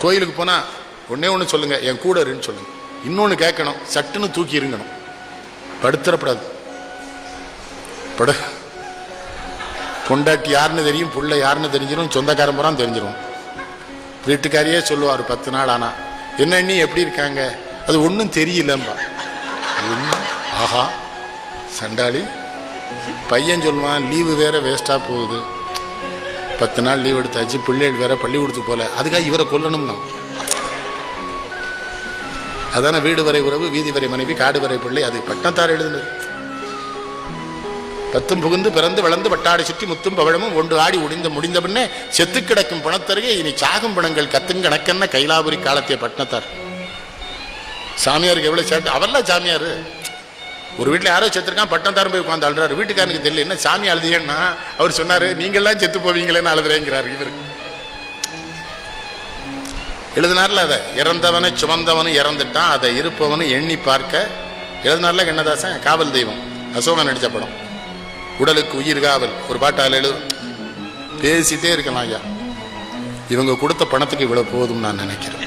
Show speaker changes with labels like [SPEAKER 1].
[SPEAKER 1] கோயிலுக்கு போனா ஒன்னே ஒன்று சொல்லுங்க, என் கூட இருன்னு சொல்லுங்க. இன்னொன்னு கேட்கணும், சட்டுன்னு தூக்கி இருங்கணும், படுத்துறப்படாது. பொண்டாட்டி யாருன்னு தெரியும், புள்ள யாருன்னு தெரிஞ்சிடும், சொந்தக்காரன் போறான் தெரிஞ்சிடும். வீட்டுக்காரியே சொல்லுவார் 10 நாள் ஆனா, என்ன நீ எப்படி இருக்காங்க, அது ஒன்றும் தெரியலம்பா. ஆஹா சண்டாளி. பையன் சொல்லுவான், லீவு வேற வேஸ்டா போகுது, 10 நாள் லீவ் எடுத்தாச்சு, பிள்ளைகள் வேற பள்ளிக்கூடத்துக்கு போல, அதுக்காக இவரை கொல்லணும்னா. அதான வீடு வரை உறவு, வீதி வரை மனைவி, காடு வரை பிள்ளை. அது பட்டணத்தார் எழுதுனது. 10 புகுந்து பிறந்து வளர்ந்து வட்டாடி சுற்றி முத்தும் பவழமும் ஒன்று ஆடி முடிந்த பின்னே செத்து கிடக்கும் பணத்தருகே இனி சாகும் பணங்கள் கத்துங்கணக்கென்ன கைலாபுரி காலத்திய பட்டணத்தார். சாமியாருக்கு எவ்வளவு சேட்டு, அவர்லாம் சாமியாரு. ஒரு வீட்டில் யாரோ செத்துருக்கான், பட்டணத்தாரும் போய் உட்காந்து அழுறாரு. வீட்டுக்காரனுக்கு தெரியல, என்ன சாமி அழுதியன்னா அவர் சொன்னாரு, நீங்கள்லாம் செத்து போவீங்களேன்னு அழுதுறேங்கிறாரு இவரு. எழுதினார்ல, அதை இறந்தவனை சுமந்தவனும் இறந்துட்டான், அதை இருப்பவனும் எண்ணி பார்க்க எழுதினார்ல கண்ணதாசன். காவல் தெய்வம், அசோகன் நடிச்ச படம். உடலுக்கு உயிர் காவல் ஒரு பாட்டால் எழுது. பேசிட்டே இருக்கலாம் ஐயா. இவங்க கொடுத்த பணத்துக்கு இவ்வளவு போதும் நான் நினைக்கிறேன்.